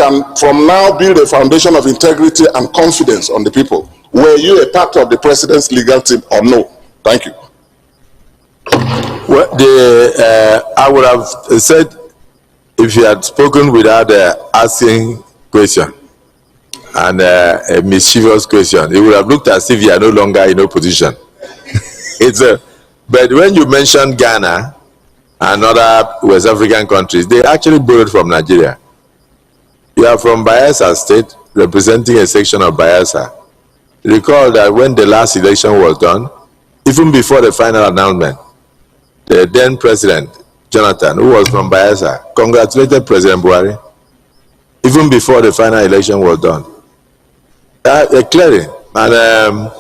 can from now build a foundation of integrity and confidence on the people. Were you a part of the president's legal team or no? Thank you. Well, I would have said if you had spoken without asking question and a mischievous question, it would have looked as if you are no longer in opposition. But when you mentioned Ghana and other West African countries, they actually borrowed from Nigeria. You are from Bayelsa State, representing a section of Bayelsa. Recall that when the last election was done, even before the final announcement, the then president, Jonathan, who was from Bayelsa, congratulated President Buhari, even before the final election was done. Clearly, and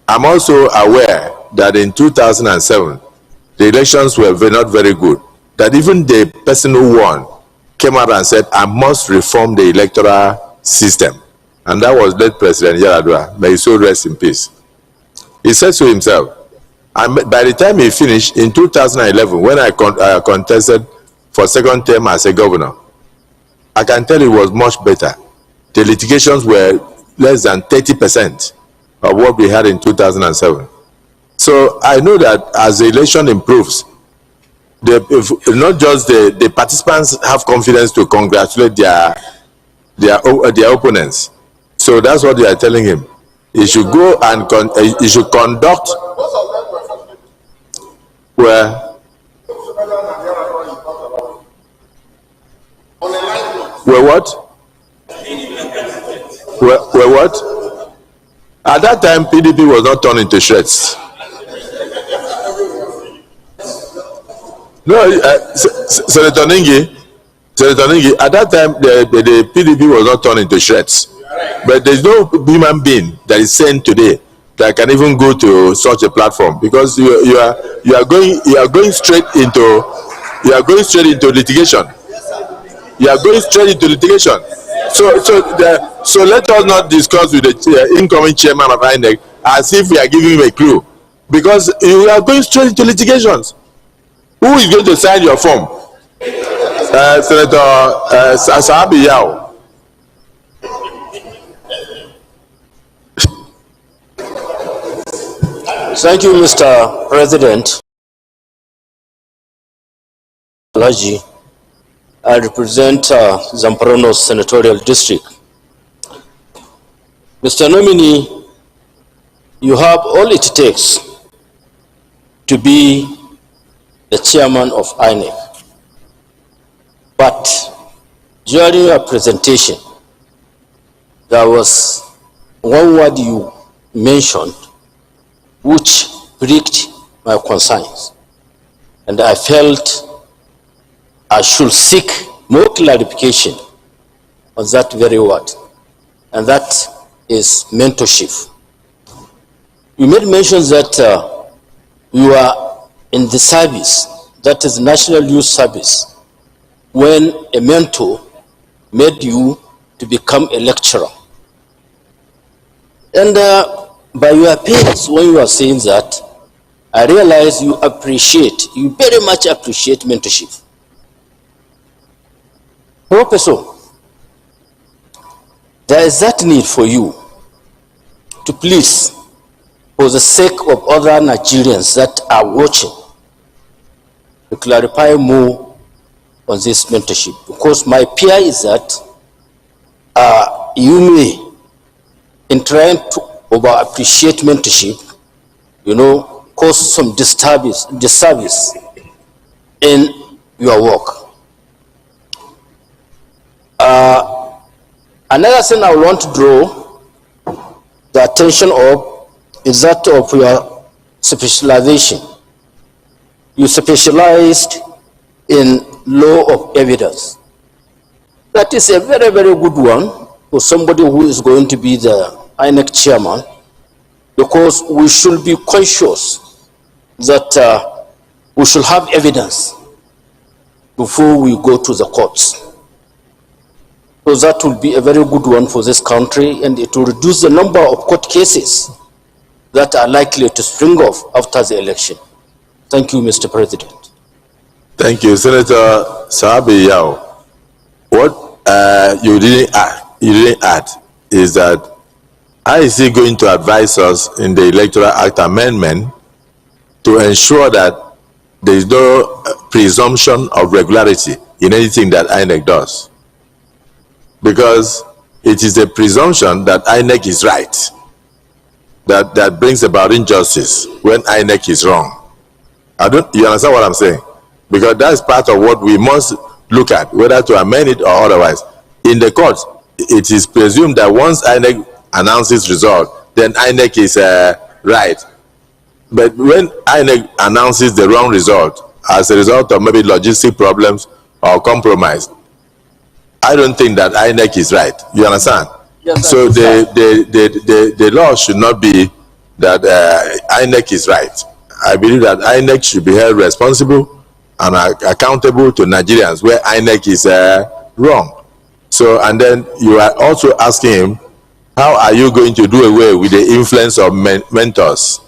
I'm also aware that in 2007, the elections were not very good. That even the person who won came out and said, I must reform the electoral system. And that was late President Yar'Adua. May his soul rest in peace. He said so himself. And by the time he finished, in 2011, when I contested for second term as a governor, I can tell it was much better. The litigations were less than 30% of what we had in 2007. So I know that as the election improves, not just the participants have confidence to congratulate their opponents. So that's what they are telling him. He should go and he should conduct where what? Where what? At that time, PDP was not torn into shreds. No, Senator Ningi, at that time, the PDP was not torn into shreds. But there's no human being that is sent today that can even go to such a platform, because you are going straight into litigation. You are going straight into litigation. So let us not discuss with the incoming chairman of INEC as if we are giving him a clue, because you are going straight into litigations. Who is going to sign your form? Senator Sahabi Yao. Thank you, Mr. President. I represent Zamparano Senatorial District. Mr. Nominee, you have all it takes to be the chairman of INEC. But during your presentation, there was one word you mentioned which piqued my concerns, and I felt I should seek more clarification on that very word, and that is mentorship. You made mention that you are in the service, that is National Youth Service, when a mentor made you to become a lecturer. And by your appearance, when you are saying that, I realize you very much appreciate mentorship. Professor, there is that need for you to please, for the sake of other Nigerians that are watching, to clarify more on this mentorship, because my fear is that you may, in trying to over-appreciate mentorship, cause some disservice in your work. Another thing I want to draw the attention of is that of your specialization. You specialized in law of evidence. That is a very, very good one for somebody who is going to be the INEC chairman, because we should be conscious that we should have evidence before we go to the courts. So that will be a very good one for this country, and it will reduce the number of court cases that are likely to spring off after the election. Thank you, Mr. President. Thank you, Senator Sahabi Yao. What you didn't add is that how is he going to advise us in the Electoral Act amendment to ensure that there is no presumption of regularity in anything that INEC does? Because it is a presumption that INEC is right that brings about injustice when INEC is wrong. You understand what I'm saying? Because that's part of what we must look at, whether to amend it or otherwise. In the court, it is presumed that once INEC announces result, then INEC is right. But when INEC announces the wrong result as a result of maybe logistic problems or compromise, I don't think that INEC is right. You understand? Yes, so the law should not be that INEC is right. I believe that INEC should be held responsible and accountable to Nigerians where INEC is wrong. So, and then you are also asking him, how are you going to do away with the influence of mentors?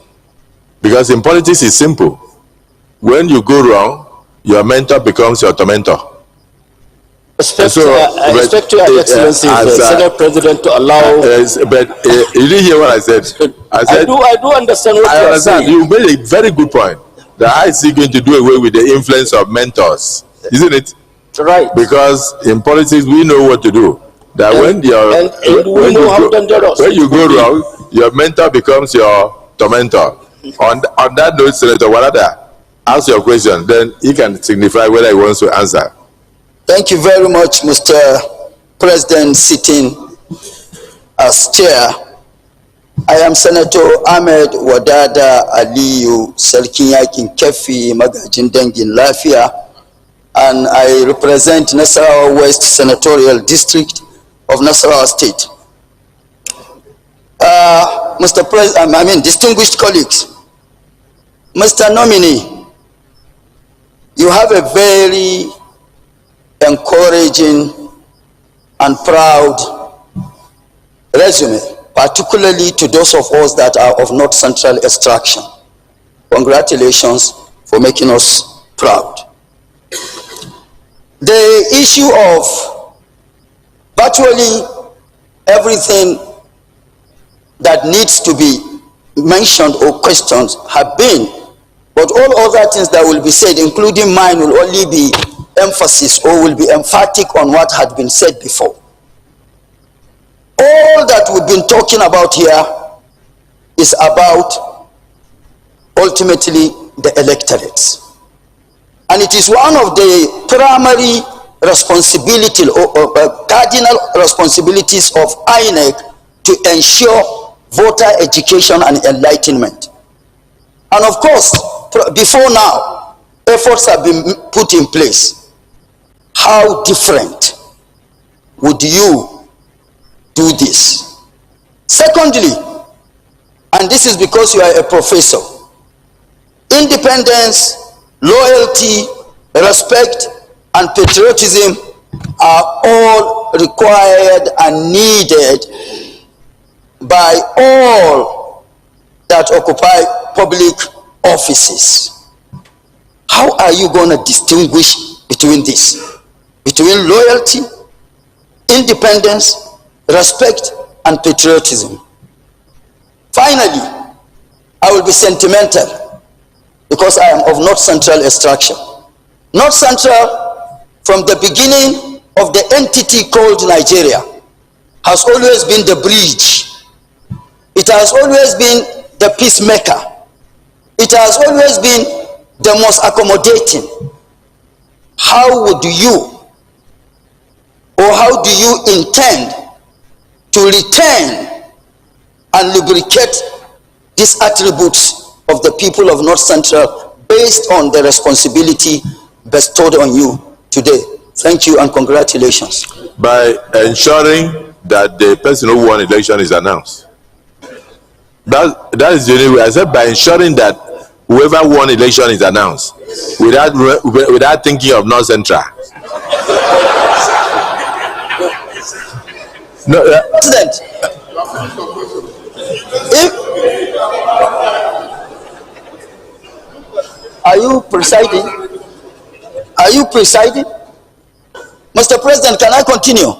Because in politics it's simple. When you go wrong, your mentor becomes your tormentor. I respect your excellency, Senate President, to allow. But you didn't hear what I said. I do understand what you are saying. You made a very good point. That how is he going to do away with the influence of mentors? Isn't it? Right. Because in politics we know what to do. That when you go wrong, your mentor becomes your tormentor. On that note, Senator Warada, ask your question, then he can signify whether he wants to answer. Thank you very much, Mr. President, sitting as chair. I am Senator Ahmed Wadada Aliyu Sarkin Yakin Kefi Magajin Dangin Lafia, and I represent Nasarawa West Senatorial District of Nasarawa State. Mr. President, distinguished colleagues, Mr. Nominee, you have a very encouraging and proud resume, particularly to those of us that are of North Central extraction. Congratulations for making us proud. The issue of virtually everything that needs to be mentioned or questioned have been, but all other things that will be said, including mine, will only be emphasis or will be emphatic on what had been said before. All that we've been talking about here is about ultimately the electorates. And it is one of the primary responsibility or cardinal responsibilities of INEC to ensure voter education and enlightenment. And of course, before now, efforts have been put in place. How different would you do this? Secondly, and this is because you are a professor, independence, loyalty, respect, and patriotism are all required and needed by all that occupy public offices. How are you going to distinguish between this? Between loyalty, independence, respect, and patriotism. Finally, I will be sentimental because I am of North Central extraction. North Central, from the beginning of the entity called Nigeria, has always been the bridge. It has always been the peacemaker. It has always been the most accommodating. How would you, or how do you intend to retain and lubricate these attributes of the people of North Central based on the responsibility bestowed on you today? Thank you and congratulations. By ensuring that the person who won election is announced. That is the only way. I said by ensuring that whoever won election is announced without thinking of North Central. No, President, are you presiding? Are you presiding? Mr. President, can I continue?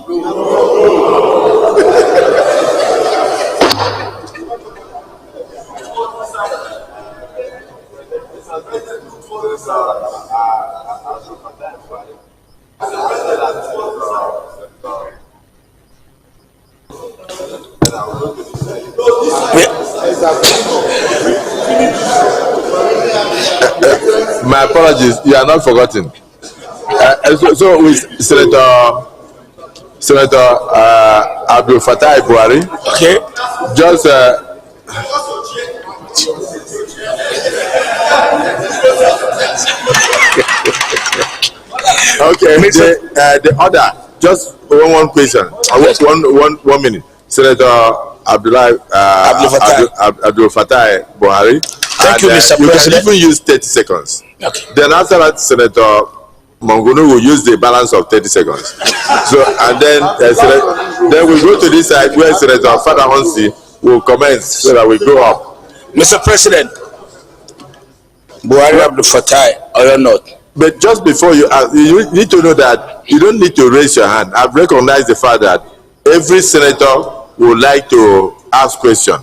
My apologies, you are not forgotten. So with Senator Abdul Fattah Buhari, Okay. just okay. The other, just one question. One minute. Senator Abdul Fattah Buhari. Thank you, Mr. You President. can even use 30 seconds. Okay. Then after that, Senator Mangunu will use the balance of 30 seconds. So, and then we go to this side where Senator Father Honsi will commence so that we go up. Mr. President, Buhari Abdul Fattah or not? But just before you ask, you need to know that you don't need to raise your hand. I've recognized the fact that every senator would like to ask question.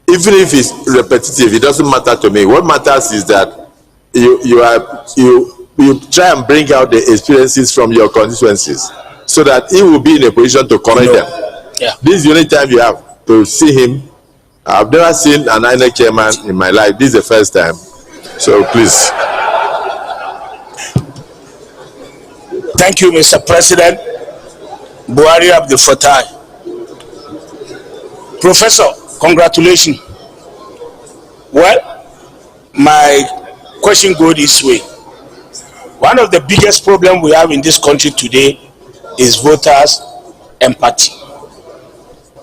Even if it's repetitive, it doesn't matter to me. What matters is that you try and bring out the experiences from your constituencies so that he will be in a position to correct them. Yeah. This is the only time you have to see him. I've never seen an INEC chairman in my life. This is the first time. So please. Thank you, Mr. President. Buhari Abdul Fattah. Professor, congratulations. Well, my question goes this way. One of the biggest problems we have in this country today is voters' empathy.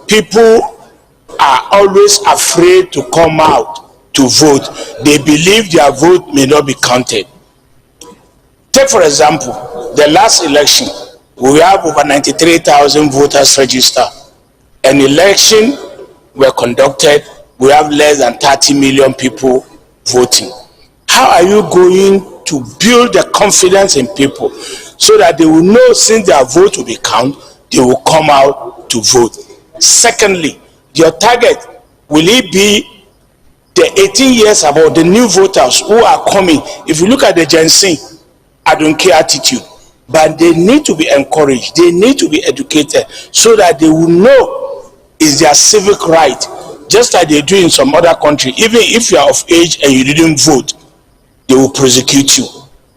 People are always afraid to come out to vote. They believe their vote may not be counted. Take for example, the last election, we have over 93,000 voters registered. An election were conducted, we have less than 30 million people voting. How are you going to build the confidence in people so that they will know since their vote will be counted, they will come out to vote? Secondly, your target, will it be the 18 years about the new voters who are coming? If you look at the Gen Z, I don't care attitude, but they need to be encouraged, they need to be educated so that they will know it's their civic right, just like they do in some other country. Even if you are of age and you didn't vote, they will prosecute you.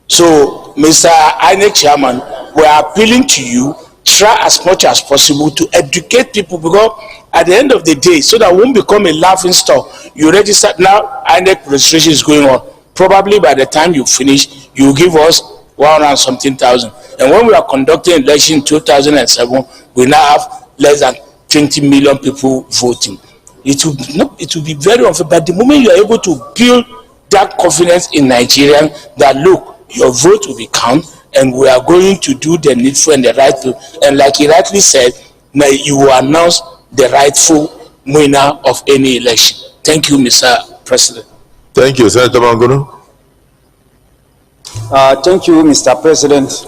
So, Mr. INEC Chairman, we are appealing to you, try as much as possible to educate people, because at the end of the day, so that won't become a laughing stock. You register now, INEC registration is going on. Probably by the time you finish, you give us 100 something thousand. And when we are conducting election in 2007, we now have less than 20 million people voting. It will be very unfair. But the moment you are able to build that confidence in Nigerians that look, your vote will be counted and we are going to do the needful and the rightful. And like he rightly said, now you will announce the rightful winner of any election. Thank you, Mr. President. Thank you, Senator Mangunu. Thank you, Mr. President.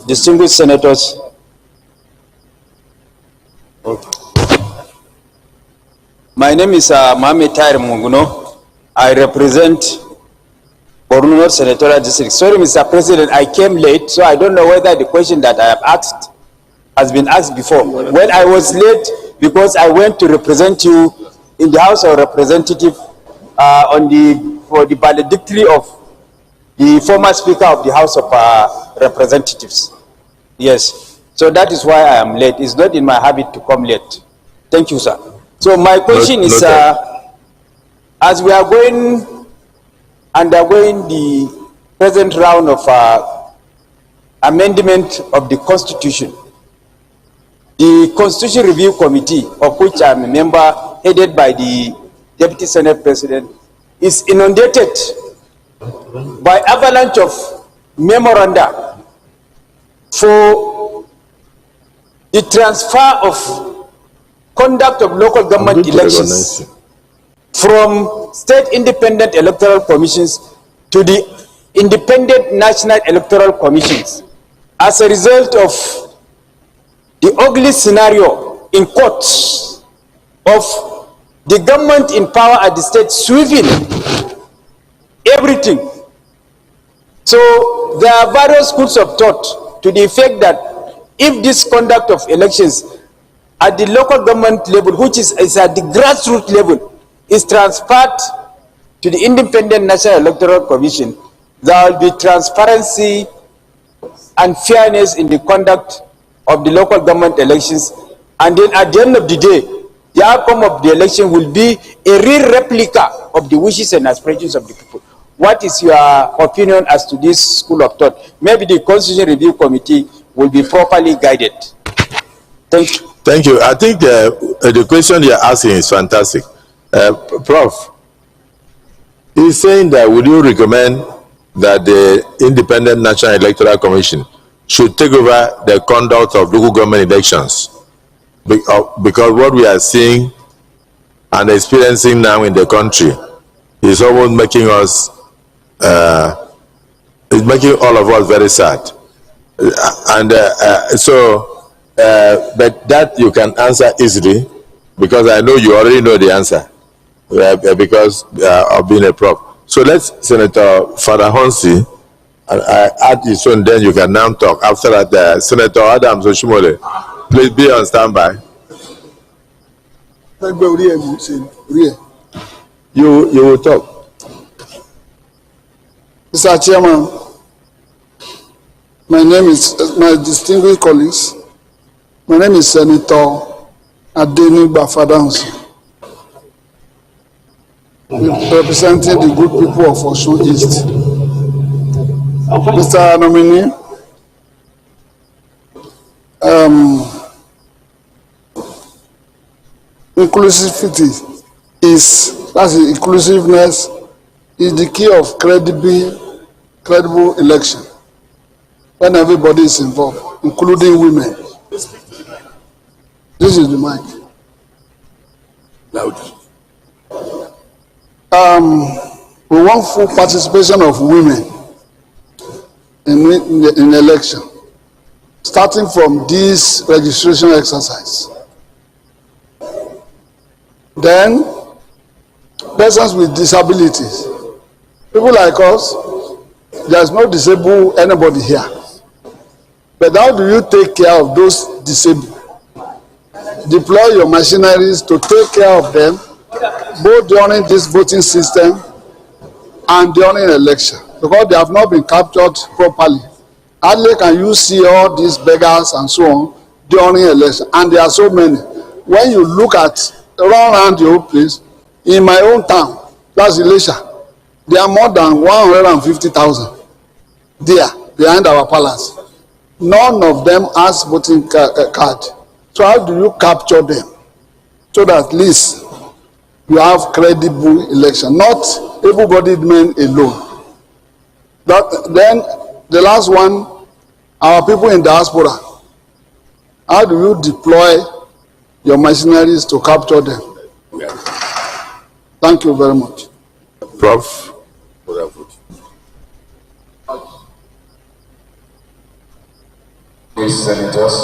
Distinguished senators. My name is Amupitan Munguno. I represent Borno North Senatorial District. Sorry, Mr. President, I came late, so I don't know whether the question that I have asked has been asked before. When I was late, because I went to represent you in the House of Representatives for the valedictory of the former Speaker of the House of Representatives. Yes, so that is why I am late. It's not in my habit to come late. Thank you, sir. So my question is, as we are undergoing the present round of amendment of the Constitution, the Constitution Review Committee, of which I am a member, headed by the Deputy Senate President, is inundated by avalanche of memoranda for the transfer of conduct of local government elections from state independent electoral commissions to the independent national electoral commissions. as a result of the ugly scenario in courts of the government in power at the state sweeping everything. So there are various schools of thought to the effect that if this conduct of elections at the local government level, which is at the grassroots level, is transferred to the Independent National Electoral Commission, there will be transparency and fairness in the conduct of the local government elections, and then at the end of the day, the outcome of the election will be a real replica of the wishes and aspirations of the people. What is your opinion as to this school of thought? Maybe the Constitution Review Committee will be properly guided. Thank you. Thank you. I think the question you're asking is fantastic. Prof, he's saying that would you recommend that the Independent National Electoral Commission should take over the conduct of local government elections? Because what we are seeing and experiencing now in the country is almost making us, it's making all of us very sad. But that you can answer easily, because I know you already know the answer, because of being a prof. So let's Senator Father Honsi, and I add this one, then you can now talk. After that, Senator Adams Oshimole, please be on standby. You will talk. Mr. Chairman, my name is, my distinguished colleagues, my name is Senator Adenigba Fadansi, representing the good people of Osun East. Mr. Nominee, inclusivity is, that's the inclusiveness is the key of credible election when everybody is involved, including women. This is the mic. Loud. We want full participation of women in election, starting from this registration exercise. Then, persons with disabilities. People like us, there's no disabled anybody here. But how do you take care of those disabled? Deploy your machineries to take care of them, both during this voting system and during election, because they have not been captured properly. Hardly can you see all these beggars and so on during election, and there are so many. When you look at around the whole place, in my own town, that's Elisha, there are more than 150,000 there behind our palace. None of them has voting card. So how do you capture them? So that at least you have credible election, not able-bodied men alone. Then the last one, our people in diaspora. How do you deploy your machineries to capture them? Thank you very much. Prof. Please, Senators,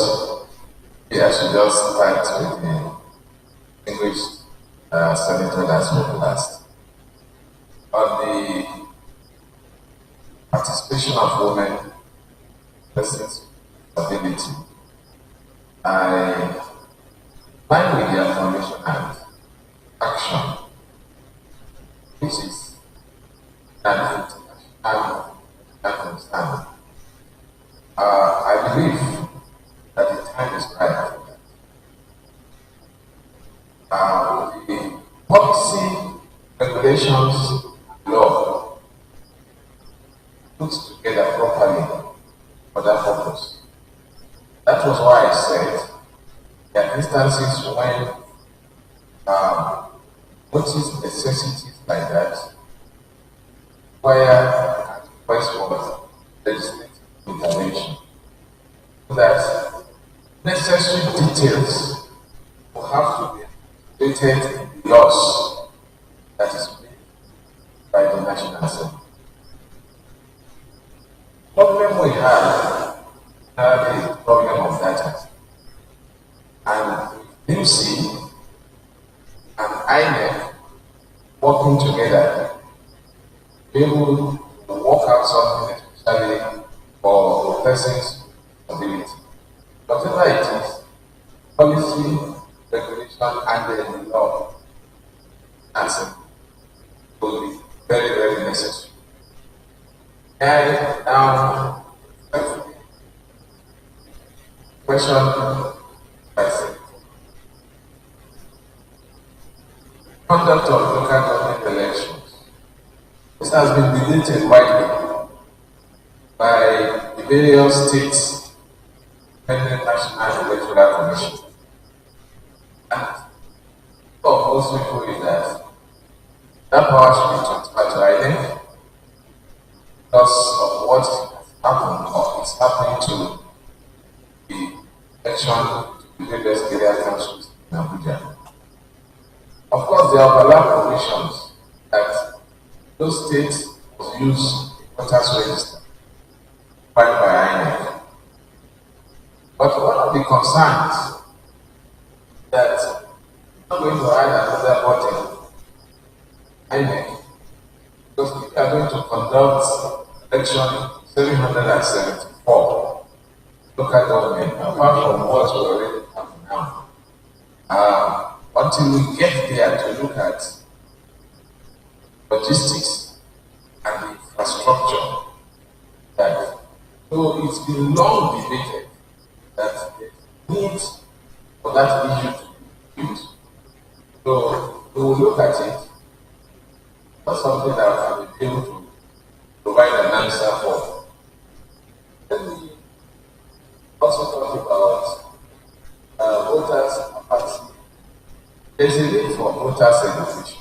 I should just start with the distinguished senator that spoke last. On the participation of women, persons with disability, I find with the affirmation and action, which is an international concern. I believe that the time is right for that. The policy, regulations, law put together properly for that purpose. That was why I said there are instances when notice necessities like that, where request for legislative intervention, so that necessary details will have to be stated in the laws that is made by the National Assembly. The problem we have APC and INEC working together be able to work out something, especially for persons with disability. Whatever it is, policy, regulation, and the law, answer will be very, very necessary. And question I think. Conduct of local government elections. This has been debated widely by the various states and the National Electoral Commission. And for most people is that power should be transferred to INEC because of what has happened or is happening to the election to the various area councils in Abuja. Of course, there are overlap provisions that those states must use voters register filed by INEC. But one of the concerns that I'm going to add another body, INEC, because we are going to conduct election 774 local government, apart from what we already have now. Until we get there to look at logistics and the infrastructure, that so it's been long debated that there needs for that issue to be used. So we will look at it. Not something that I will be able to provide an answer for. Let me also talk about voters' apathy. There's a need for voters' education.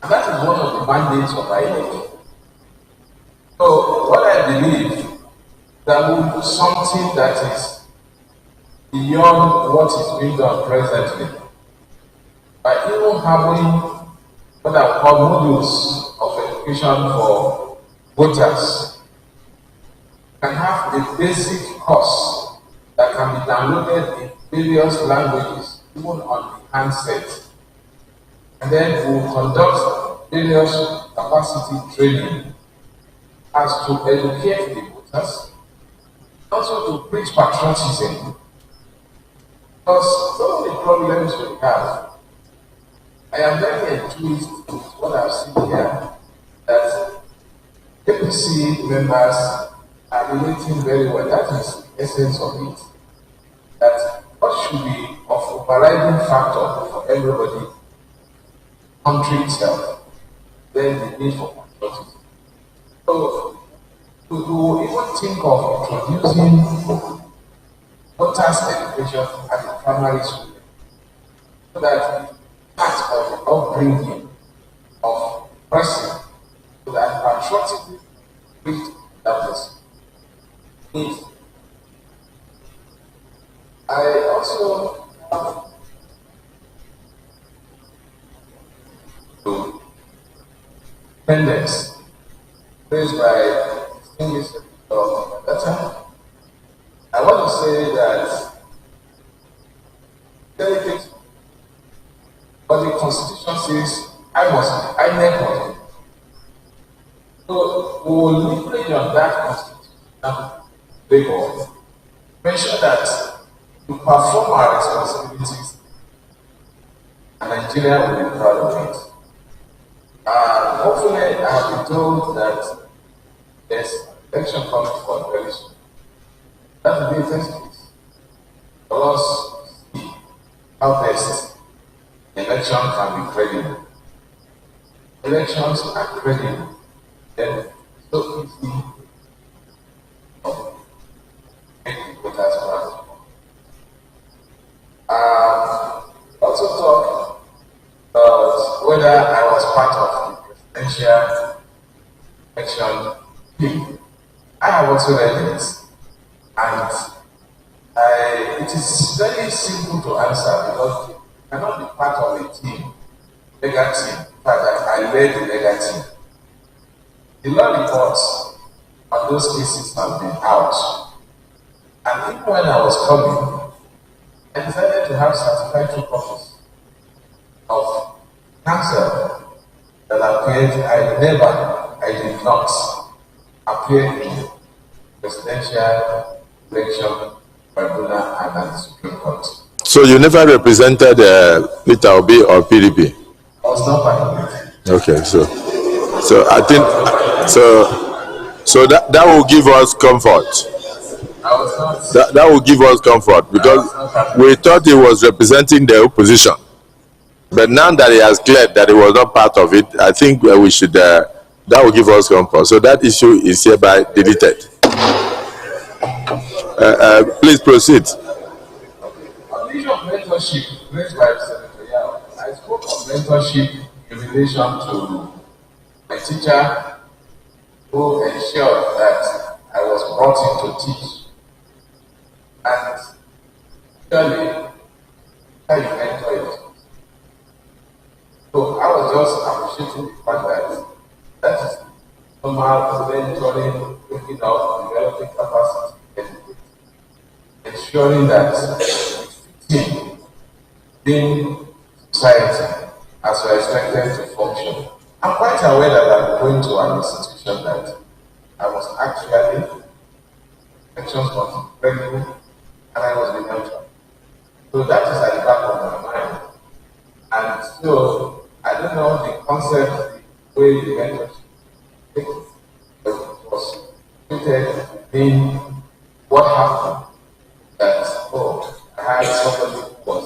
And that is one of the mandates of INEC. So what I believe that we will do something that is beyond what is being done presently. By even having what I call modules of education for voters, can have a basic course that can be downloaded in various languages, even on the handset. And then we will conduct various capacity training as to educate the voters, also to preach patriotism. Because some of the problems we have, I am very enthused with what I've seen here, that APC members are relating very well. That is the essence of it. That what should be of overriding factor for everybody, country itself, then the need for patriotism. So, we will even think of introducing voters' education at the primary school, so that part of the upbringing of person, so that patriotism reach that person. I also have to independence raised by distinguished data. I want to say that delegate, but the Constitution says I must be. So we will leverage on that constitutional labor, make sure that we perform our responsibilities, and Nigeria will be proud of it. Hopefully, I have been told that there's election coming for very soon. That will be a test case for us to see how best the election can be credible. Elections are credible. Then so easy to make the voters proud. Also talk about whether I was part of the presidential election team. I have also read it, and it is very simple to answer because you cannot be part of a team, legal team. In fact, I led the legal team. The law reports on those cases have been out, and even when I was coming, I decided to have certified true copies of cancer that appeared. I did not appear in presidential election, tribunal, and at the Supreme Court. So you never represented Peter Obi or PDP? I was not part of it. Okay, so I think so that will give us comfort. I was not. That will give us comfort because we thought he was representing the opposition, but now that he has cleared that he was not part of it, I think we should. That will give us comfort. So that issue is hereby deleted. Please proceed. On the issue of mentorship raised by Senator Yao, I spoke of mentorship in relation to my teacher who ensured that I was brought in to teach. And surely, how you mentor it. So I was just appreciating the fact that is normal mentoring, looking up, developing capacity, and ensuring that team in society as we are expected to function. I'm quite aware that I'm going to an institution that I was actually elections was regular and I was mentored. So that is at the back of my mind. And so I don't know the concept, the way the mentorship was treated in what happened. That, I had somebody who was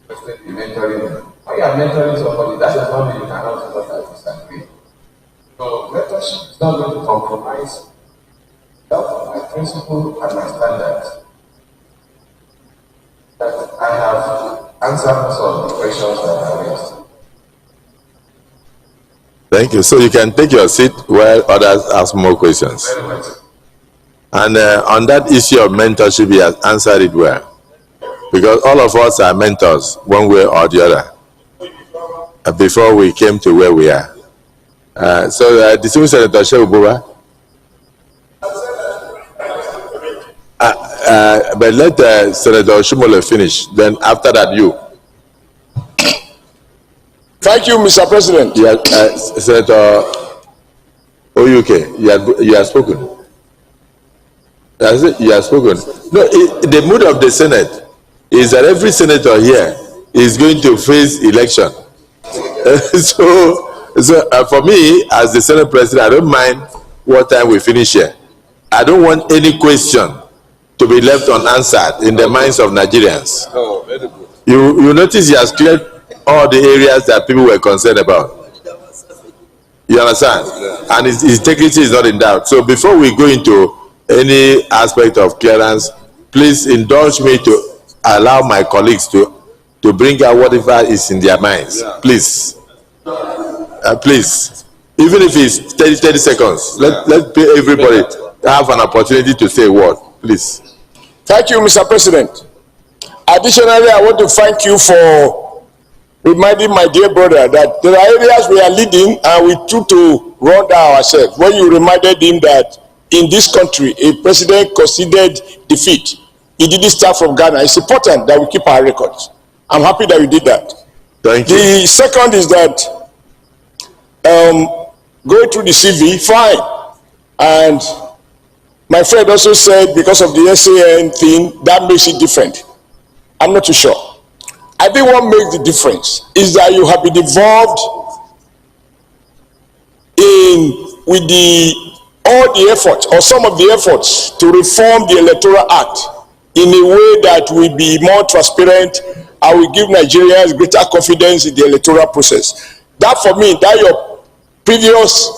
interested in mentoring. When you are mentoring somebody, that does not mean you cannot do what I disagree. So mentorship is not going to compromise my principle and my standards. That I have answered some of the questions that I raised. Thank you. So you can take your seat while others ask more questions. Very well. And on that issue of mentorship, he has answered it well. Because all of us are mentors, one way or the other, before we came to where we are. So, distinguished Senator Shehu, but let Senator Shumole finish. Then after that, you. Thank you, Mr. President. Yeah, Senator Oyuke, you have spoken. You have spoken. No, the mood of the Senate is that every senator here is going to face election. So for me, as the Senate President, I don't mind what time we finish here. I don't want any question to be left unanswered in the minds of Nigerians. Oh, very good. You notice he has cleared all the areas that people were concerned about. You understand? And his integrity is not in doubt. So before we go into any aspect of clearance, please indulge me to allow my colleagues to bring out whatever is in their minds. Please. Please. Even if it's 30 seconds, let everybody have an opportunity to say a word. Please. Thank you, Mr. President. Additionally, I want to thank you for reminding my dear brother that there are areas we are leading and we too to run down ourselves. When you reminded him that in this country, a president considered defeat. He didn't start from Ghana. It's important that we keep our records. I'm happy that we did that. Thank you. The second is that going through the CV, fine. And my friend also said because of the SAN thing, that makes it different. I'm not too sure. I think what makes the difference is that you have been involved with all the efforts or some of the efforts to reform the Electoral Act in a way that will be more transparent and will give Nigerians greater confidence in the electoral process. That for me, that your previous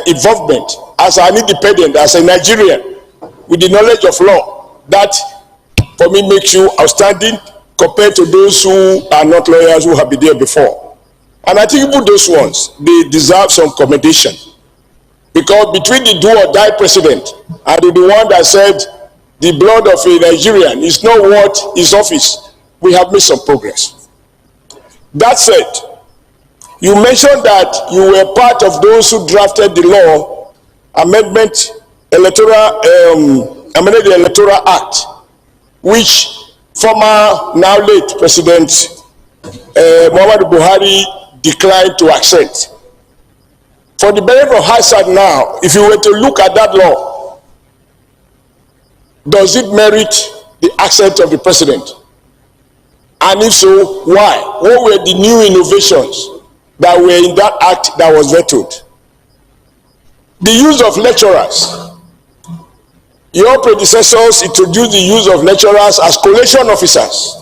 involvement as an independent, as a Nigerian, with the knowledge of law, that for me makes you outstanding compared to those who are not lawyers who have been there before. And I think even those ones, they deserve some commendation. Because between the do or die president and the one that said the blood of a Nigerian is not worth his office, we have made some progress. That said, you mentioned that you were part of those who drafted the law amended the Electoral Act, which former, now late President Muhammadu Buhari declined to accept. For the benefit of hindsight now, if you were to look at that law, does it merit the accept of the president? And if so, why? What were the new innovations that were in that act that was vetoed? The use of lecturers. Your predecessors introduced the use of lecturers as collation officers.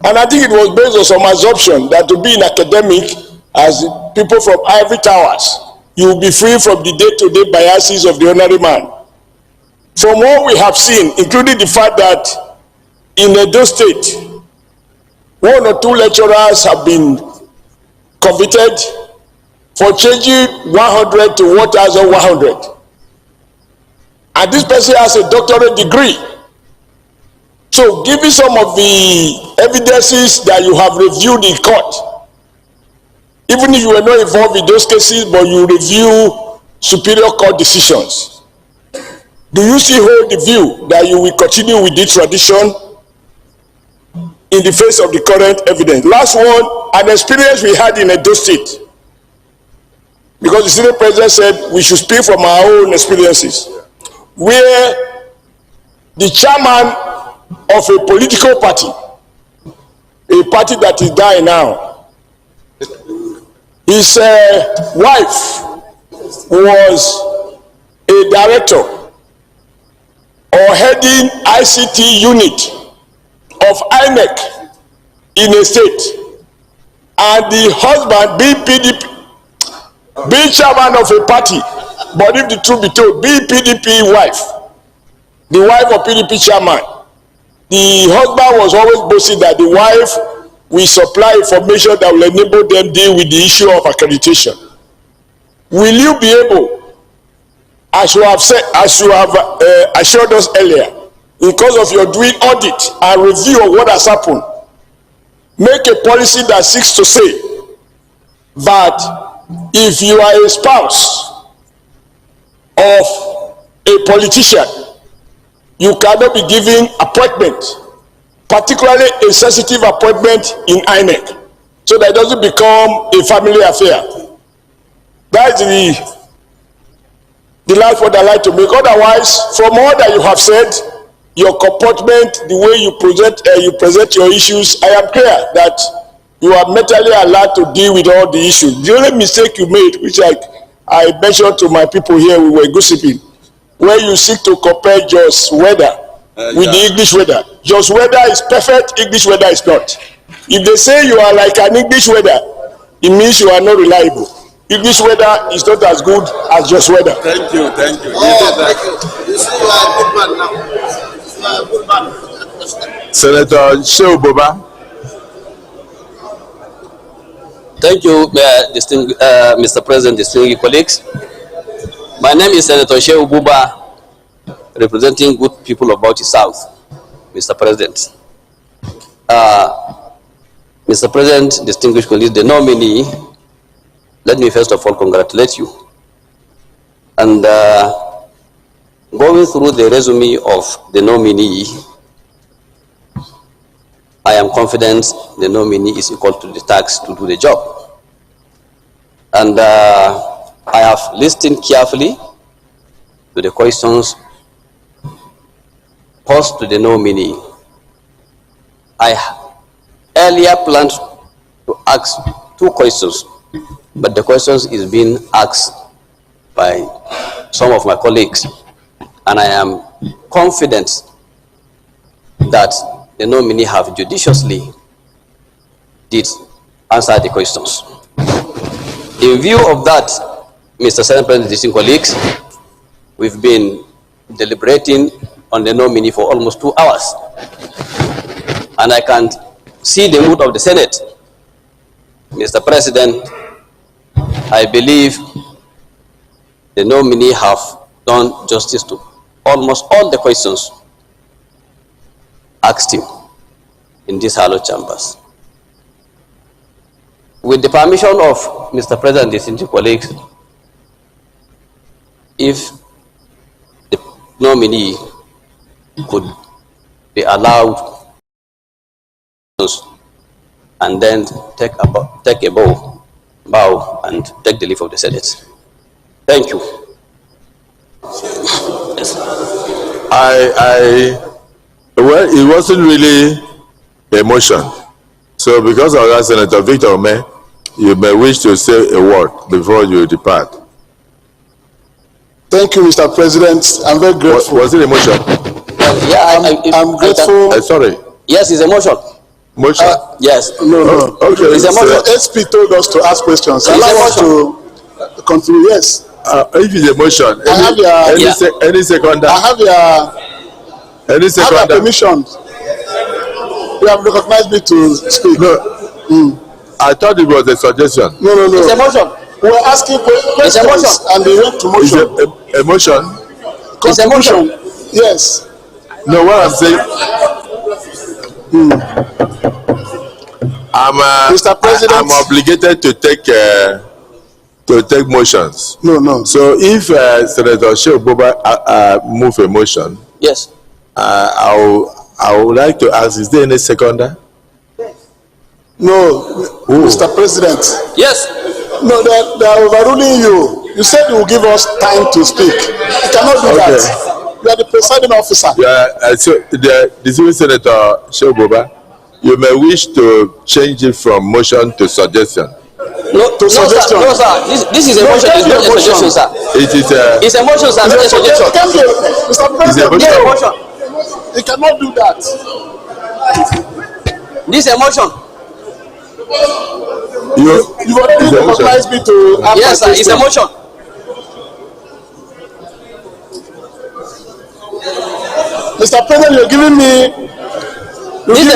And I think it was based on some assumption that to be in academic as people from ivory towers, you will be free from the day-to-day biases of the ordinary man. From what we have seen, including the fact that in Edo State, 1 or 2 lecturers have been convicted for changing 100 to 1,100. And this person has a doctorate degree. So, given some of the evidences that you have reviewed in court, even if you were not involved in those cases, but you review superior court decisions, do you still hold the view that you will continue with this tradition in the face of the current evidence? Last one, an experience we had in Edo State, because the Senate President said we should speak from our own experiences, where the chairman of a political party, a party that is dying now, his wife was a director or heading ICT unit of INEC in a state, and the husband being PDP, being chairman of a party, but if the truth be told, being PDP wife, the wife of PDP chairman, the husband was always boasting that the wife will supply information that will enable them deal with the issue of accreditation. Will you be able, as you have said, as you have assured us earlier, because of your doing audit and review of what has happened, make a policy that seeks to say that if you are a spouse of a politician, you cannot be given appointment, particularly a sensitive appointment in INEC, so that it doesn't become a family affair. That is the last point I'd like to make. Otherwise, from all that you have said, your comportment, the way you present your issues, I am clear that you are mentally allowed to deal with all the issues. The only mistake you made, which I mentioned to my people here, we were gossiping, where you seek to compare just weather with the English weather. Just weather is perfect, English weather is not. If they say you are like an English weather, it means you are not reliable. English weather is not as good as just weather. Thank you, thank you. Thank you. You see, you are a good man now. You are a good man. Senator Shehu Buba. Thank you, Mr. President, distinguished colleagues. My name is Senator Shehu Buba, representing good people of Bauchi South, Mr. President. Mr. President, distinguished colleagues, the nominee, let me first of all congratulate you. And going through the resume of the nominee, I am confident the nominee is equal to the task to do the job. And I have listened carefully to the questions posed to the nominee. I earlier planned to ask 2 questions, but the questions is being asked by some of my colleagues, and I am confident that the nominee have judiciously did answer the questions. In view of that, Mr. Senate President, distinguished colleagues, we've been deliberating on the nominee for almost 2 hours, and I can see the mood of the Senate. Mr. President, I believe the nominee have done justice to almost all the questions asked him in these hallowed chambers. With the permission of Mr. President, distinguished colleagues, if the nominee could be allowed and then take a bow and take the leave of the Senate. Thank you. Yes. Well, it wasn't really a motion. So because of that, Senator Victor Ome, you may wish to say a word before you depart. Thank you, Mr. President. I'm very grateful. Was it a motion? Yeah, I'm grateful. Sorry. Yes, it's a motion. Motion? Yes. No. Okay. It's a motion. The SP told us to ask questions. It's Allow a us to continue. Yes. If it's a motion, any seconder? I have your permission. You have recognized me to speak. No. I thought it was a suggestion. No. It's a motion. We were asking questions and they went to motion. It's a motion? It's a motion. Yes. No, what I'm saying, Mr. President, I'm obligated to take motions. No. So if Senator Shehu Boba move a motion, Yes. I would like to ask: is there any seconder? No, Mr. President. Yes. No, they are overruling you. You said you will give us time to speak. You cannot do that. You are the presiding officer. Yeah, so the distinguished Senator Shehu Boba, you may wish to change it from motion to suggestion. No, suggestion. No, sir. This is a motion. It's not a suggestion, sir. It's a motion, sir, not a suggestion. Mr. President, This is a motion. You cannot do that. This is a motion. You've already recognized me to ask. Yes, sir. It's a motion. Mr. President, you're giving me. This is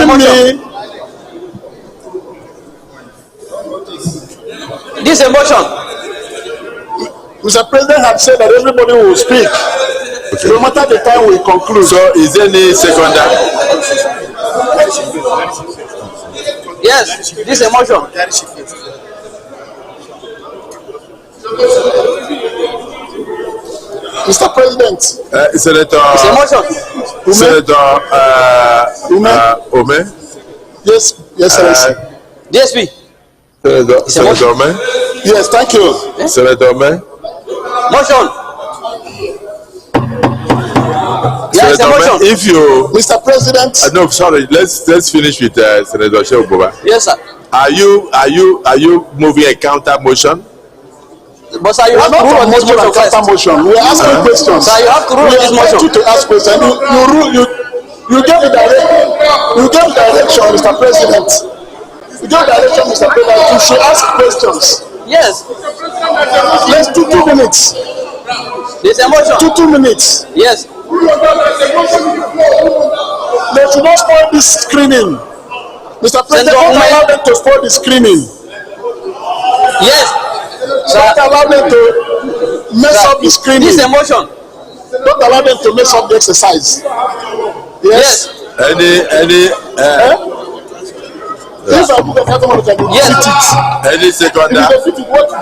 a motion. Mr. President had said that everybody will speak. Okay. No matter the time we conclude. So is there any seconder? Yes, this is a motion. Mr. President. Senator. It's a motion. Senator Ome. Yes, Excellency. DSP. Senator Ome. Yes, thank you. Senator Ome. Motion. Yes, Senator Ome, if you, Mr. President. No, sorry. Let's finish with Senator Shehu Boba. Yes, sir. Are you moving a counter motion? But sir, you have to rule on this motion first. Motion. We are asking questions. Sir, you have to rule on this motion. You to ask questions. You gave the direction, Mr. President. You gave direction, Mr. President. You should ask questions. Yes. Let's do 2 minutes. There's a motion. 2 minutes. Yes. They should not spoil this screening. Mr. President, don't allow them to spoil the screening. Yes. Don't allow them to mess up the screening. This is a motion. Don't allow them to mess up the exercise. Yes. Any If I put a customer can defeat it. Any seconder? If you defeat it, what is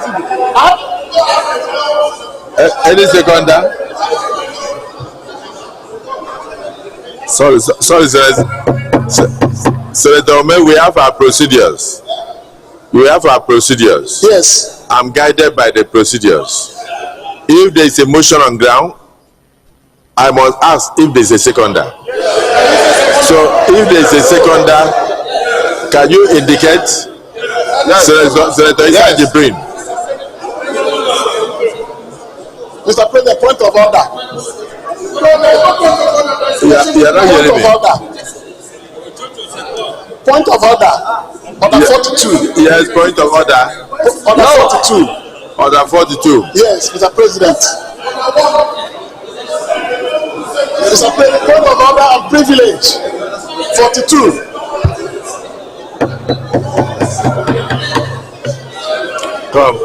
it? Any seconder? Sorry, Senator Ome, we have our procedures. Yes. I'm guided by the procedures. If there is a motion on ground, I must ask if there is a seconder. So if there is a seconder, can you indicate? Senator Isa Jibrin. Mr. President, point of order. You are not hearing me. Point of order. Order 42. Yes, point of order. Order 42. Order 42. Yes, Mr. President. Mr. President, point of order and privilege. 42. Come.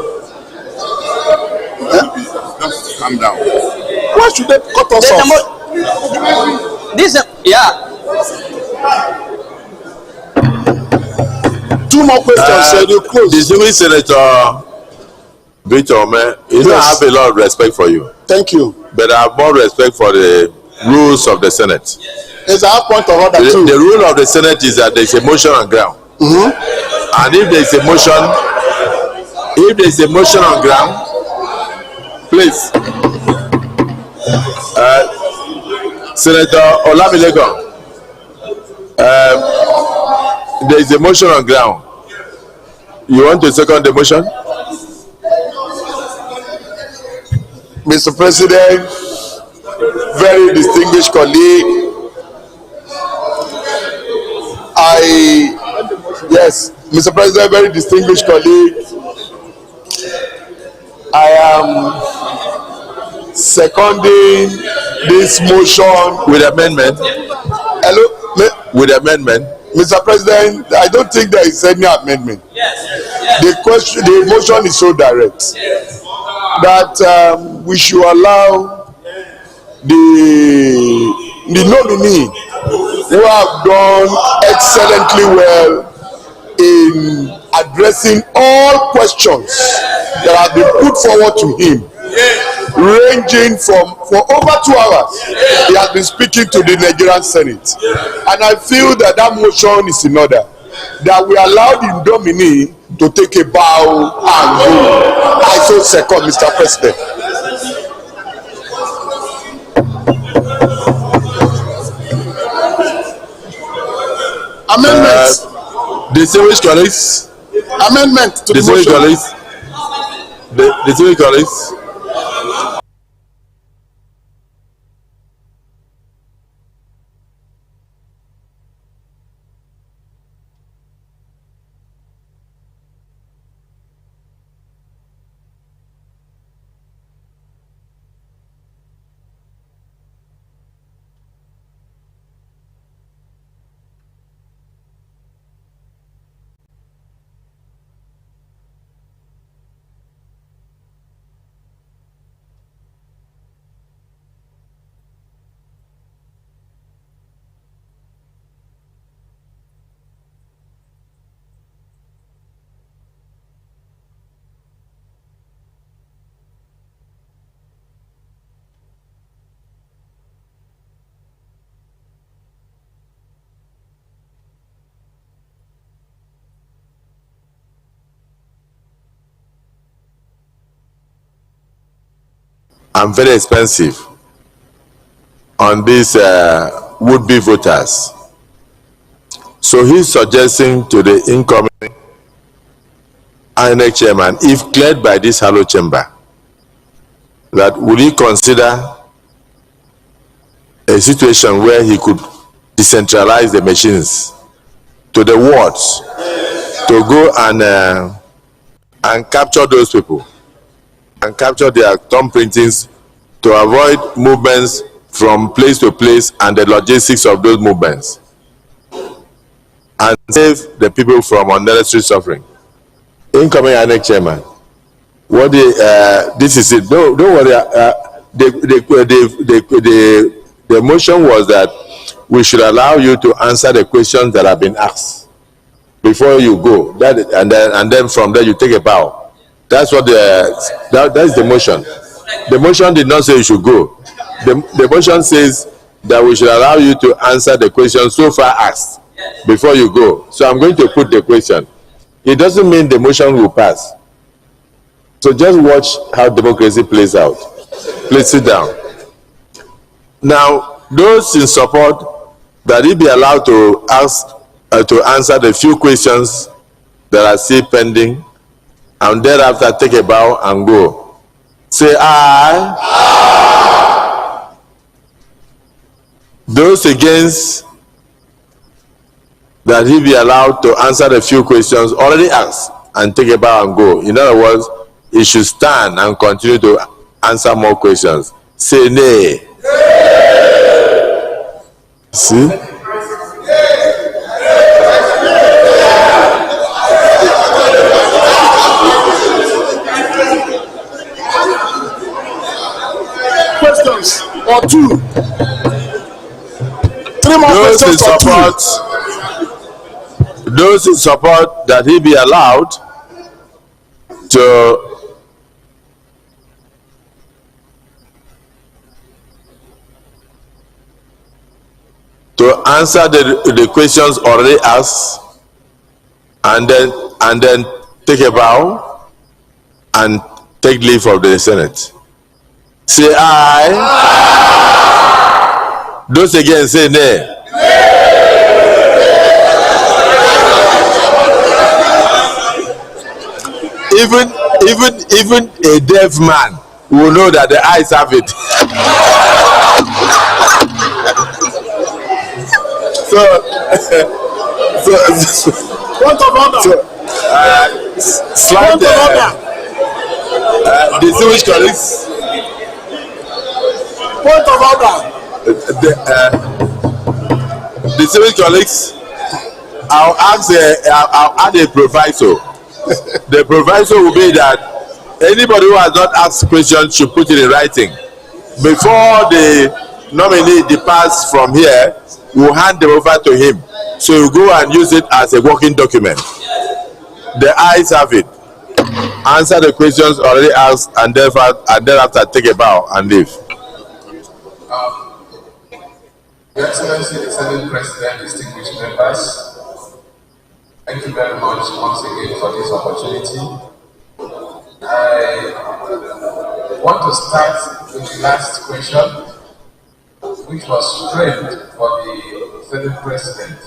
Calm down. Why should they cut us off? Two more questions, sir. You close. Distinguished Senator Victor Ome, I have a lot of respect for you. Thank you. But I have more respect for the rules of the Senate. It's our point of order too. The rule of the Senate is that there is a motion on ground. And if there is a motion on ground, please, Senator Olamilekan, there is a motion on ground. You want to second the motion? Mr. President, very distinguished colleague, yes, Mr. President, very distinguished colleague, I am seconding this motion with amendment. Hello, with amendment. Mr. President, I don't think there is any amendment. The motion is so direct that we should allow the nominee who have done excellently well in addressing all questions that have been put forward to him, ranging from for over 2 hours he has been speaking to the Nigerian Senate, and I feel that that motion is in order, that we allow the nominee to take a bow and go. I so second, Mr. President. Amendments. Distinguished colleagues. Amendment to the distinguished motion. Colleagues. Distinguished colleagues. And very expensive on these would-be voters. So he's suggesting to the incoming INEC chairman, if cleared by this hollow chamber, that would he consider a situation where he could decentralize the machines to the wards to go and capture those people and capture their thumb printings to avoid movements from place to place and the logistics of those movements, and save the people from unnecessary suffering. Incoming INEC chairman, what this is it. Don't worry. The motion was that we should allow you to answer the questions that have been asked before you go. And then from there you take a bow. That's what that's the motion. The motion did not say you should go. The motion says that we should allow you to answer the questions so far asked before you go. So I'm going to put the question. It doesn't mean the motion will pass. So just watch how democracy plays out. Please sit down. Now, those in support that he be allowed to answer the few questions that are still pending, and thereafter take a bow and go. Say aye. Aye. Those against that he be allowed to answer the few questions already asked and take a bow and go. In other words, he should stand and continue to answer more questions. Say nay. See? Questions or two. Three more Those in questions or support, those in support that he be allowed to to answer the questions already asked, and then take a bow and take leave of the Senate. Say aye. Those again say nay. Even a deaf man will know that the eyes have it. Slide distinguished colleagues. Point of order. Distinguished colleagues, I'll add a proviso. The proviso will be that anybody who has not asked questions should put it in writing. Before the nominee departs from here, we'll hand them over to him. So you go and use it as a working document. The ayes have it. Answer the questions already asked, and thereafter take a bow and leave. Your Excellency, the Senate President, distinguished members, thank you very much once again for this opportunity. I want to start with the last question, which was framed for the Senate President.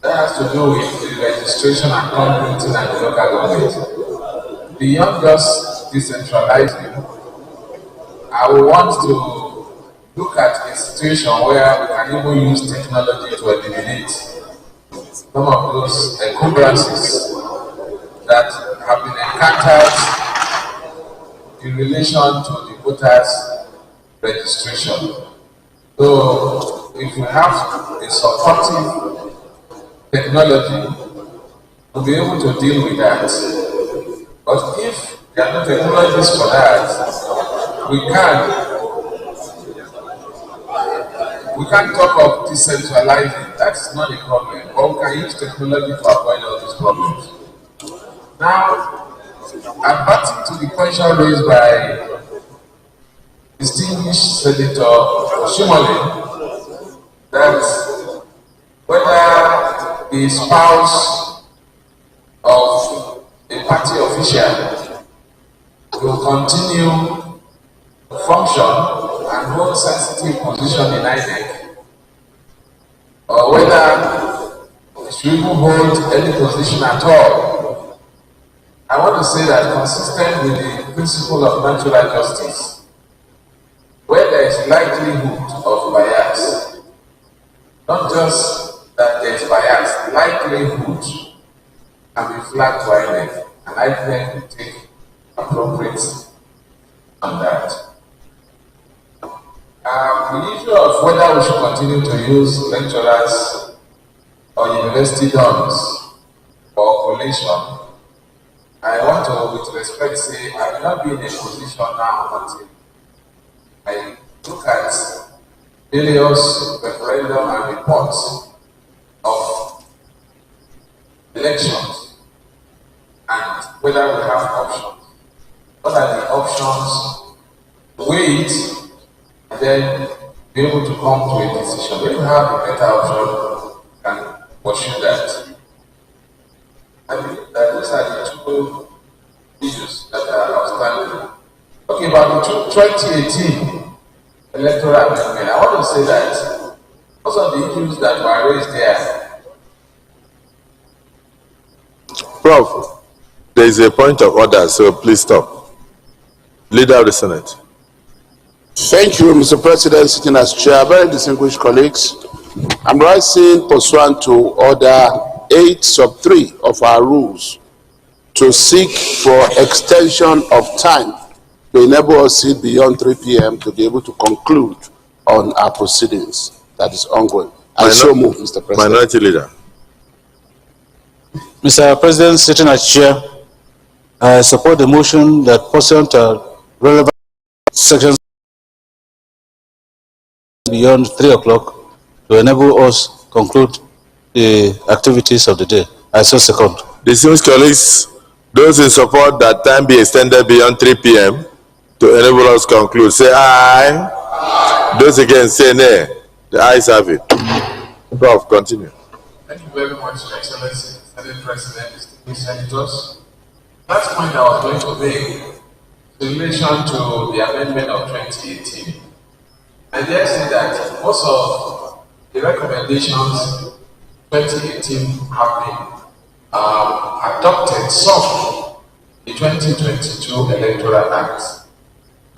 That has to do with the registration and completing and the local government. Beyond just decentralizing, I would want to look at a situation where we can even use technology to eliminate some of those encumbrances that have been encountered in relation to the voters' registration. So, if we have a supportive technology, we'll be able to deal with that. But if there are no technologies for that, we can't talk of decentralizing. That's not a problem. But we can use technology to avoid all these problems. Now, adverting to the question raised by distinguished Senator Oshimole, that whether the spouse of a party official will continue to function and hold sensitive position in INEC, or whether she will hold any position at all. I want to say that, consistent with the principle of natural justice, where there is likelihood of bias, not just that there is bias, likelihood can be flagged to INEC, and INEC will take appropriate on that. The issue of whether we should continue to use lecturers or university dorms for collation, I want to, with respect, say I will not be in a position now until I look at various referendum and reports of elections and whether we have options. What are the options? Wait, and then be able to come to a decision. When you have a better option, you can pursue that. I believe that those are the two issues that are outstanding. Talking about the 2018 electoral amendment, I want to say that most of the issues that were raised there. Prof, there is a point of order, so please stop. Leader of the Senate. Thank you, Mr. President, sitting as chair. Very distinguished colleagues, I'm rising pursuant to Order 8(3) of our rules to seek for extension of time to enable us sit beyond 3 p.m. to be able to conclude on our proceedings that is ongoing. I so move, Mr. President. Minority Leader. Mr. President, sitting as chair, I support the motion that pursuant to relevant sections beyond 3 o'clock to enable us conclude the activities of the day. I so second. Distinguished colleagues, those in support that time be extended beyond 3 p.m. to enable us conclude, say aye. Those against say nay. The ayes have it. Prof, continue. Thank you very much, Your Excellency, Senate President, distinguished senators. Last point I was going to make in relation to the amendment of 2018. I dare say that most of the recommendations 2018 have been adopted, some the 2022 Electoral Act,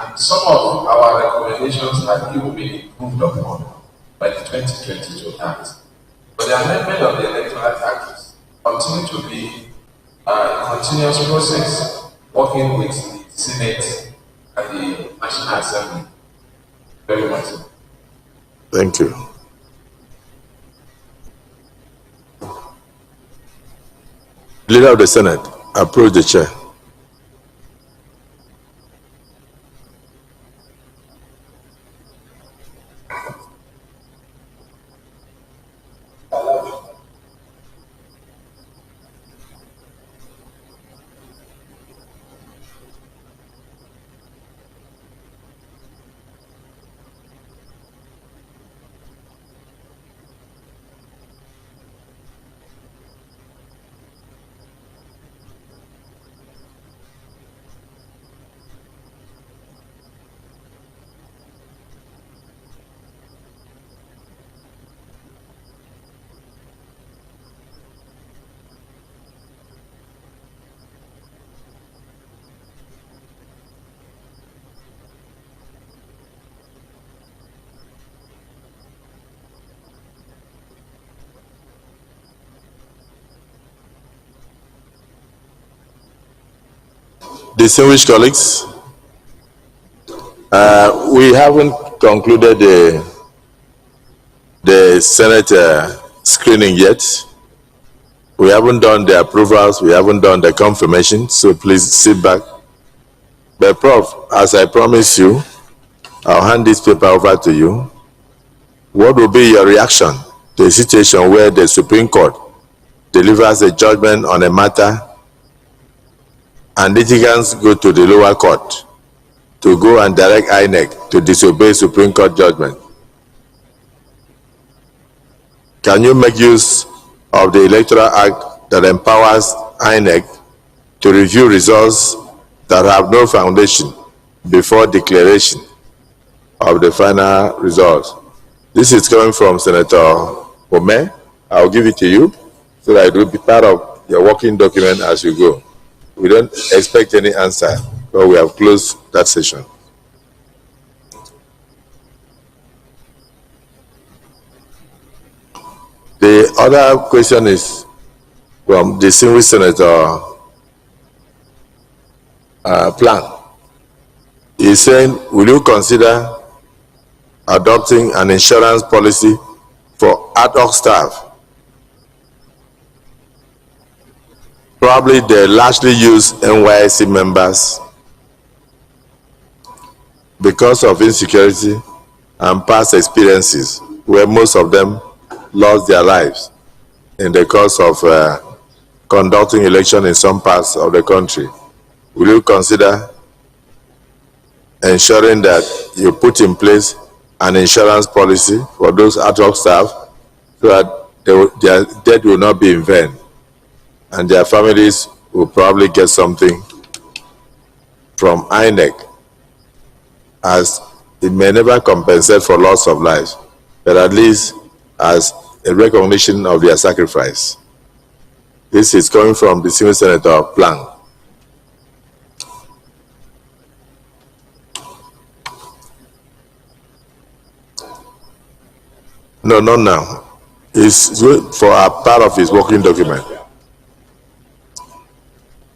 and some of our recommendations have even been improved upon by the 2022 Act. But the amendment of the Electoral Act continue to be a continuous process, working with the Senate and the National Assembly. Very much. Thank you. Leader of the Senate, approach the chair. Distinguished colleagues, we haven't concluded the Senate screening yet. We haven't done the approvals, we haven't done the confirmation, so please sit back. But Prof, as I promised you, I'll hand this paper over to you. What will be your reaction to a situation where the Supreme Court delivers a judgment on a matter and litigants go to the lower court to go and direct INEC to disobey Supreme Court judgment? Can you make use of the Electoral Act that empowers INEC to review results that have no foundation before declaration of the final results? This is coming from Senator Ome. I'll give it to you so that it will be part of your working document as you go. We don't expect any answer, but we have closed that session. The other question is from the distinguished Senator Plan. He's saying, will you consider adopting an insurance policy for ad hoc staff? Probably they largely use NYSC members because of insecurity and past experiences where most of them lost their lives in the course of conducting election in some parts of the country. Will you consider ensuring that you put in place an insurance policy for those ad hoc staff so that their death will not be in vain and their families will probably get something from INEC, as it may never compensate for loss of life, but at least as a recognition of their sacrifice? This is coming from the Senior Senator Plan. No, not now. It's for a part of his working document.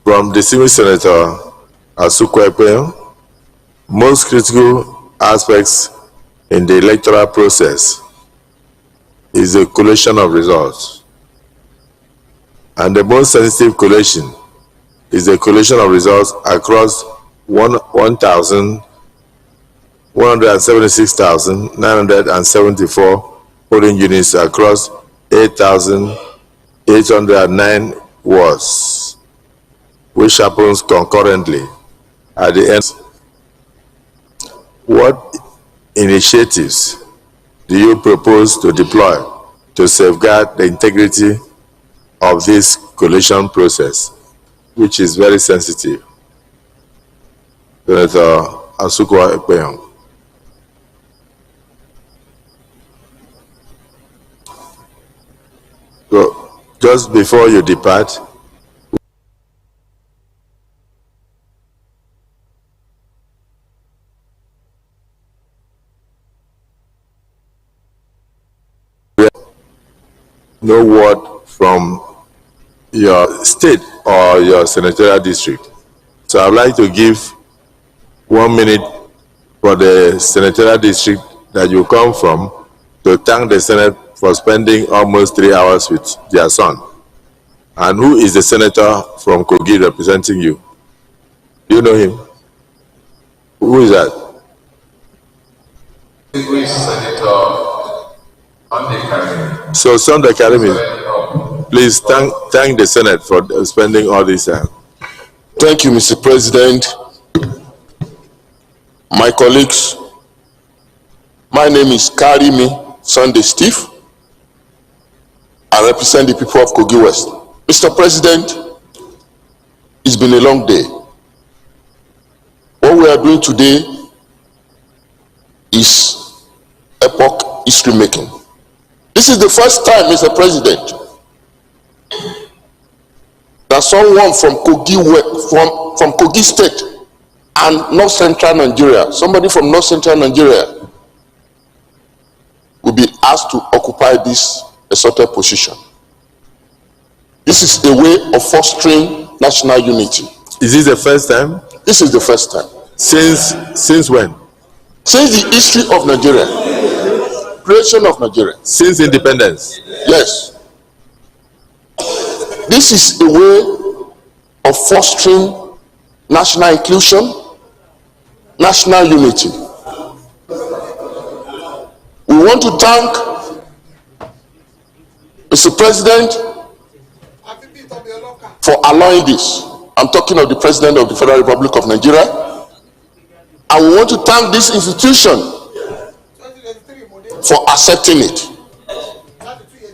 From the Senior Senator Asukwepe, most critical aspects in the electoral process is the collation of results. And the most sensitive collation is the collation of results across 176,974 polling units across 8,809 wards, which happens concurrently at the end. What initiatives do you propose to deploy to safeguard the integrity of this collation process, which is very sensitive? Senator Asukwa Ekpenyong. So, just before you depart, no word from your state or your senatorial district. So I'd like to give 1 minute for the senatorial district that you come from to thank the Senate for spending almost 3 hours with their son. And who is the senator from Kogi representing you? Do you know him? Who is that? Who is Senator Sunday Karimi? So Sunday Karimi, please thank the Senate for spending all this time. Thank you, Mr. President. My colleagues, my name is Karimi Sunday Steve. I represent the people of Kogi West. Mr. President, it's been a long day. What we are doing today is epoch history making. This is the first time, Mr. President, that someone from Kogi State and North Central Nigeria, somebody from North Central Nigeria, will be asked to occupy this assorted position. This is a way of fostering national unity. Is this the first time? This is the first time. Since when? Since the history of Nigeria, creation of Nigeria. Since independence? Yes. This is a way of fostering national inclusion, national unity. We want to thank Mr. President for allowing this. I'm talking of the President of the Federal Republic of Nigeria. And we want to thank this institution for accepting it.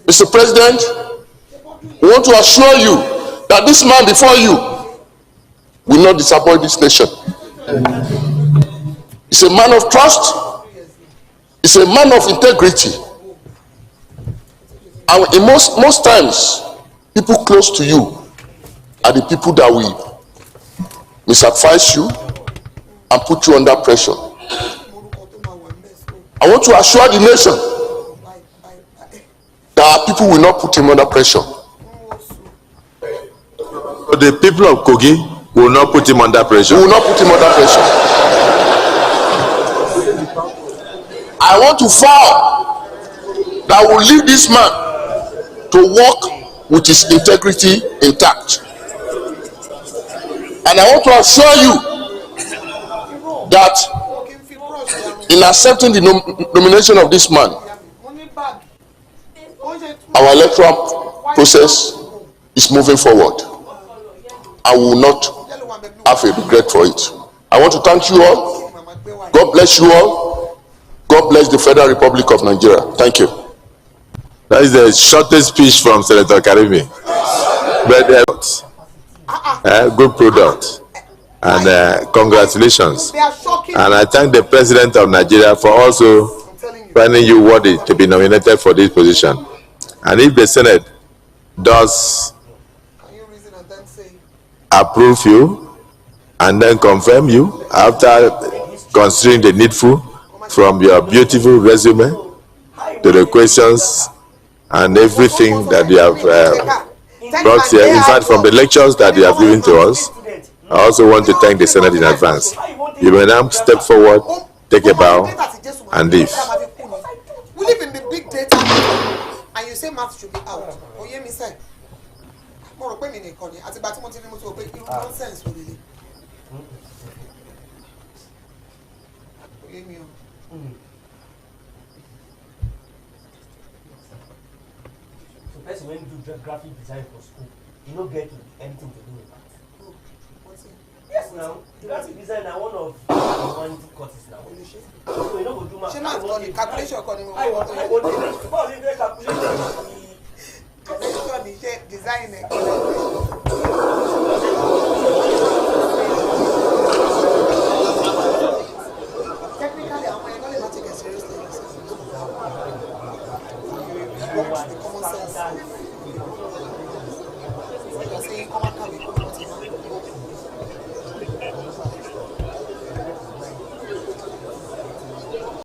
Mr. President, we want to assure you that this man before you will not disappoint this nation. He's a man of trust. He's a man of integrity. And in most times, people close to you are the people that will misadvise you and put you under pressure. I want to assure the nation that our people will not put him under pressure. So the people of Kogi will not put him under pressure? We will not put him under pressure. I want to vow that we will leave this man to work with his integrity intact. And I want to assure you that in accepting the nomination of this man, our electoral process is moving forward. I will not have a regret for it. I want to thank you all. God bless you all. God bless the Federal Republic of Nigeria. Thank you. That is the shortest speech from Senator Karimi. But good product. And congratulations. And I thank the President of Nigeria for also finding you worthy to be nominated for this position. And if the Senate does approve you and then confirm you after considering the needful from your beautiful resume to the questions and everything that you have brought here, in fact from the lectures that you have given to us, I also want to thank the Senate in advance. You may now step forward, take a bow, and leave. We live in the big data, and you say math should be out. Oh, yeah, me say. More open in economy. As about to obey you nonsense, really. So, person when you do graphic design for school, you don't get anything to do with that. Yes. Yes, now. Graphic design na one of one courses now. So you know go do math. Ṣé máa kọ́ ni calculation kọ́ ni mo I want báwo ni fẹ́ calculation calculation ni ṣe design ẹ̀. Technically, àwọn ẹ̀rọ lè má take it seriously. The common sense. You're saying common